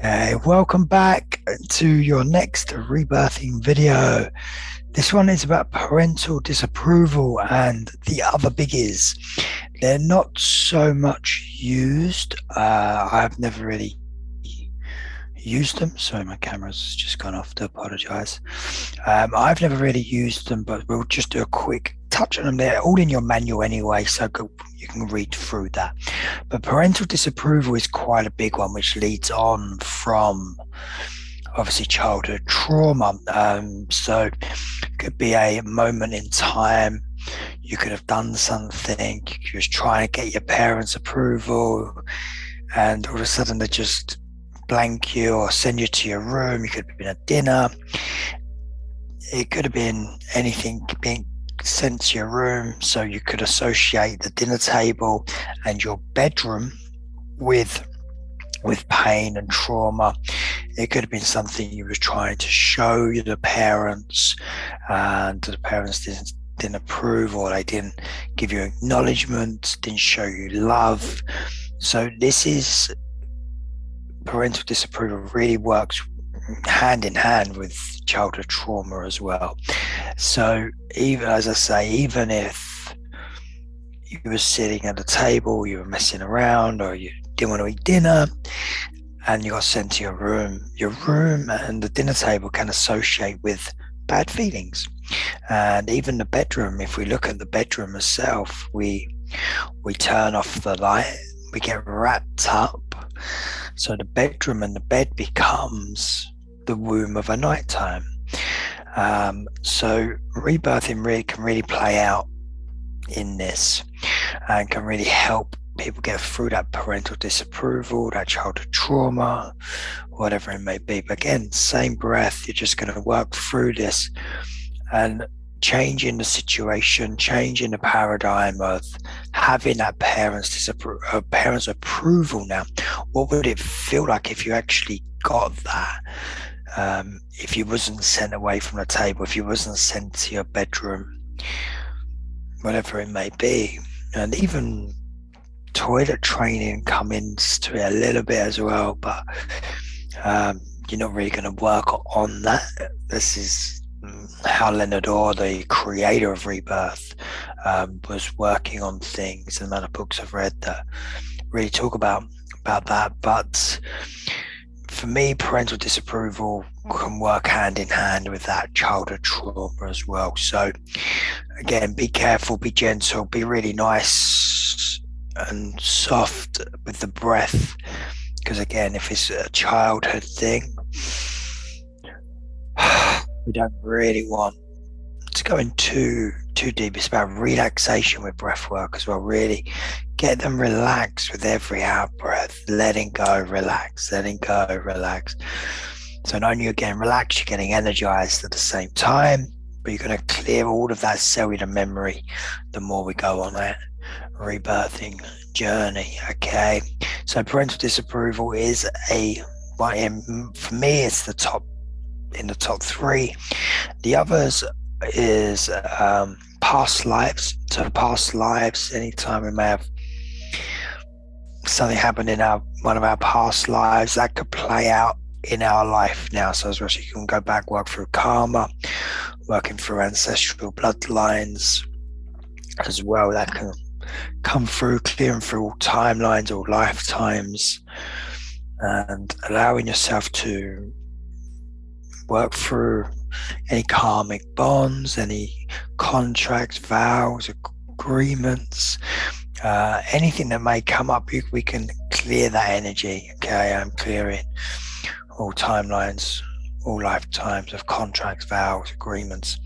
Welcome back to your next rebirthing video. This one is about parental disapproval and the other biggies. They're not so much used. I've never really used them. Sorry, my camera's just gone off, to apologize. I've never really used them, but we'll just do a quick touch on them. They're all in your manual anyway, so you can read through that. But parental disapproval is quite a big one, which leads on from obviously childhood trauma. So it could be a moment in time. You could have done something. You was trying to get your parents' approval, and all of a sudden they just blank you or send you to your room. You could have been at dinner. It could have been anything being sent to your room, so you could associate the dinner table and your bedroom with pain and trauma. It could have been something you was trying to show the parents, and the parents didn't approve, or they didn't give you acknowledgement, didn't show you love. So this is parental disapproval really works hand in hand with childhood trauma as well. So even, as I say, even if you were sitting at the table, you were messing around, or you didn't want to eat dinner, and you got sent to your room and the dinner table can associate with bad feelings. And even the bedroom, if we look at the bedroom itself, we turn off the light, we get wrapped up. So the bedroom and the bed becomes the womb of a nighttime. So rebirthing can really play out in this, and can really help people get through that parental disapproval, that childhood trauma, whatever it may be. But again, same breath, you're just going to work through this and changing the situation, changing the paradigm of having that parents' approval now. What would it feel like if you actually got that? If you wasn't sent away from the table, if you wasn't sent to your bedroom, whatever it may be. And even toilet training comes into it a little bit as well, but you're not really going to work on that. This is how Leonard Orr, the creator of Rebirth, was working on things, and the amount of books I've read that really talk about that. But for me, parental disapproval can work hand in hand with that childhood trauma as well. So again, be careful, be gentle, be really nice and soft with the breath, because again, if it's a childhood thing, we don't really want to go in too deep. It's about relaxation with breath work as well. Really get them relaxed with every out breath, letting go, relax, letting go, relax. So not only you're getting relaxed, you're getting energized at the same time, but you're going to clear all of that cellular memory the more we go on that rebirthing journey. Okay, so parental disapproval is for me, it's in the top three. The others is past lives. So past lives, anytime we may have something happen in one of our past lives, that could play out in our life now. So as well, you can go back, work through karma, working through ancestral bloodlines as well. That can come through, clearing through all timelines, all lifetimes, and allowing yourself to work through any karmic bonds, any contracts, vows, agreements, anything that may come up. We can clear that energy. Okay, I'm clearing all timelines, all lifetimes of contracts, vows, agreements,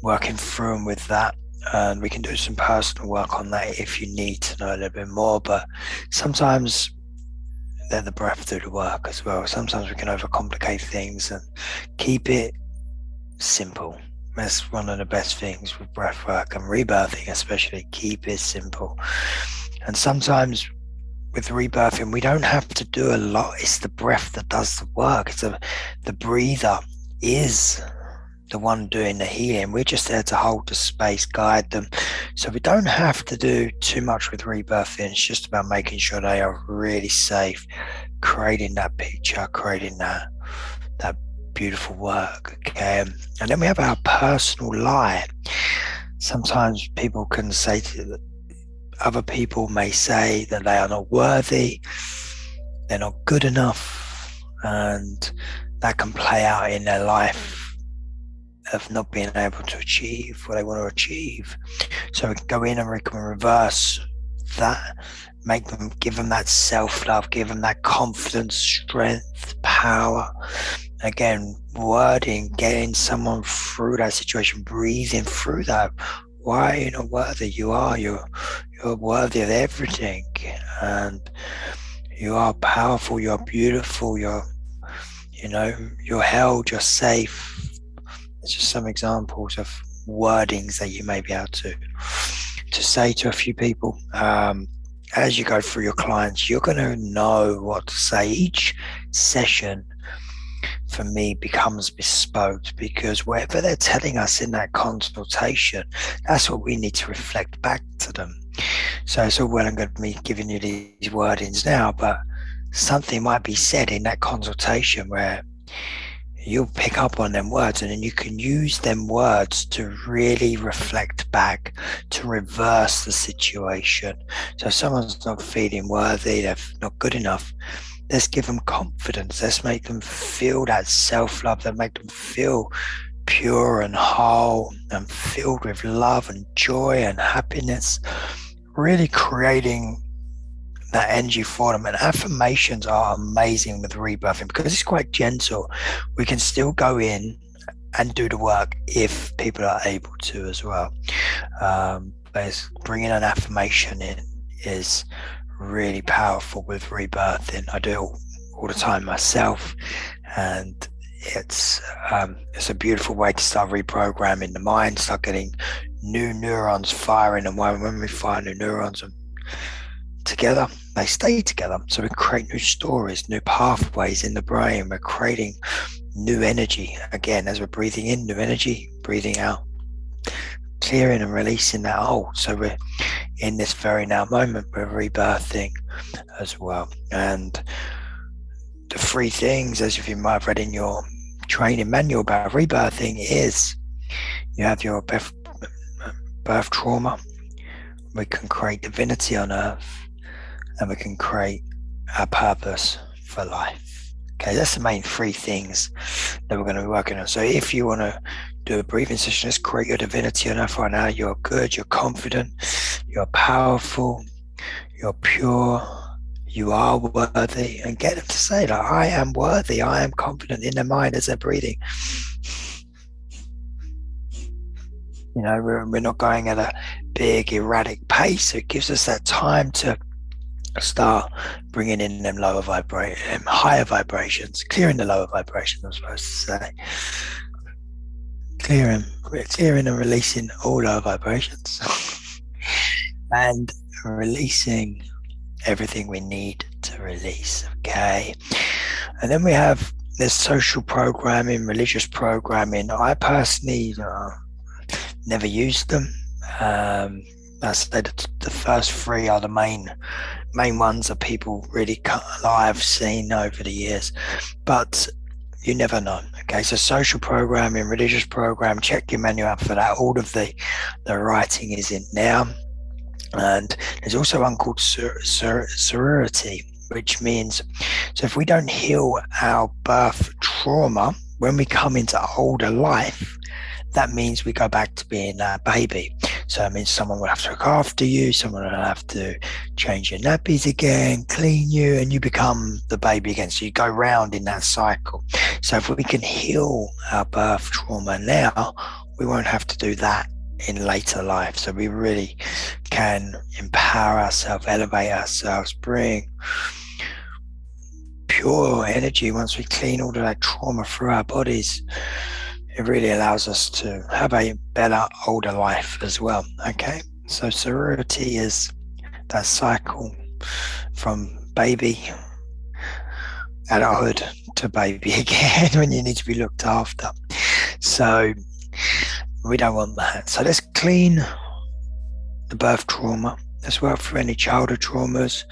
working through them with that. And we can do some personal work on that if you need to know a little bit more. But sometimes let the breath do the work as well. Sometimes we can overcomplicate things and keep it simple. That's one of the best things with breath work and rebirthing, especially. Keep it simple. And sometimes with rebirthing, we don't have to do a lot. It's the breath that does the work. The breather is the one doing the healing. We're just there to hold the space, guide them. So we don't have to do too much with rebirthing. It's just about making sure they are really safe, creating that picture, creating that beautiful work. Okay. And then we have our personal light. Sometimes people can say to other people may say that they are not worthy, they're not good enough, and that can play out in their life of not being able to achieve what they want to achieve. So we can go in and we can reverse that, give them that self-love, give them that confidence, strength, power. Again, wording, getting someone through that situation, breathing through that. Why are you not worthy? You are. You're worthy of everything, and you are powerful. You're beautiful. You're held. You're safe. It's just some examples of wordings that you may be able to say to a few people. As you go through your clients, you're going to know what to say. Each session for me becomes bespoke, because whatever they're telling us in that consultation, that's what we need to reflect back to them. So it's all well and good me giving you these wordings now, but something might be said in that consultation where you'll pick up on them words, and then you can use them words to really reflect back, to reverse the situation. So if someone's not feeling worthy, they're not good enough, let's give them confidence. Let's make them feel that self-love. Let's make them feel pure and whole and filled with love and joy and happiness, really creating that energy for them. And affirmations are amazing with rebirthing because it's quite gentle. We can still go in and do the work if people are able to as well. But bringing an affirmation in is really powerful with rebirthing. I do it all the time myself, and it's a beautiful way to start reprogramming the mind, start getting new neurons firing. And when we fire new neurons together, they stay together. So we create new stories, new pathways in the brain. We're creating new energy. Again, as we're breathing in, new energy, breathing out, clearing and releasing that old. So we're in this very now moment, we're rebirthing as well. And the three things, as you might have read in your training manual about rebirthing, is you have your birth trauma. We can create divinity on earth, and we can create our purpose for life. Okay, that's the main three things that we're going to be working on. So if you want to do a breathing session, just create your divinity on earth right now. You're good, you're confident, you're powerful, you're pure, you are worthy, and get them to say, like, I am worthy, I am confident in their mind as they're breathing. You know, we're not going at a big erratic pace. So it gives us that time to start bringing in them higher vibrations, clearing the lower vibrations, I'm supposed to say. Clearing and releasing all lower vibrations and releasing everything we need to release. Okay. And then we have this social programming, religious programming. I personally never used them. I said the first three are the main ones that people really I've seen over the years, but you never know. Okay, so social programming, religious program, check your manual out for that. All of the writing is in now. And there's also one called sorority, which means, so if we don't heal our birth trauma when we come into older life, that means we go back to being a baby. So it means someone will have to look after you, someone will have to change your nappies again, clean you, and you become the baby again. So you go round in that cycle. So if we can heal our birth trauma now, we won't have to do that in later life. So we really can empower ourselves, elevate ourselves, bring pure energy once we clean all of that trauma through our bodies. It really allows us to have a better older life as well. Okay, so sorority is that cycle from baby, adulthood to baby again when you need to be looked after. So we don't want that. So let's clean the birth trauma as well for any childhood traumas,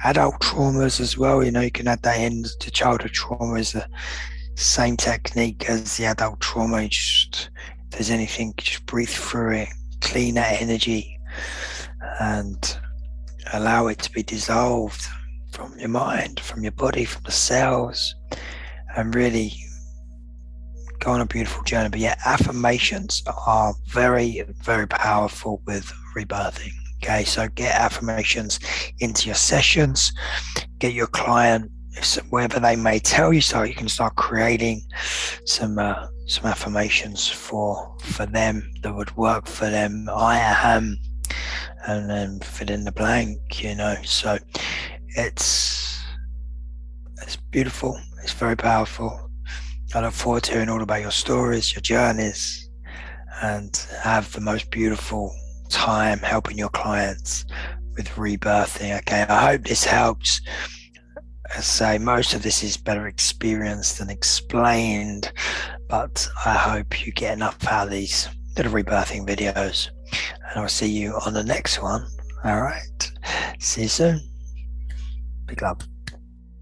adult traumas as well. You know, you can add that in to childhood trauma as the same technique as the adult trauma. You just, if there's anything, just breathe through it, clean that energy, and allow it to be dissolved from your mind, from your body, from the cells, and really go on a beautiful journey. But yeah, affirmations are very, very powerful with rebirthing. Okay, so get affirmations into your sessions, get your client, wherever they may tell you, so you can start creating some affirmations for them that would work for them. I am, and then fill in the blank, you know. So it's beautiful, it's very powerful. I look forward to hearing all about your stories, your journeys, and have the most beautiful time helping your clients with rebirthing. Okay, I hope this helps. As I say, most of this is better experienced than explained, but I hope you get enough out of these little rebirthing videos, and I'll see you on the next one. All right, see you soon. Big love.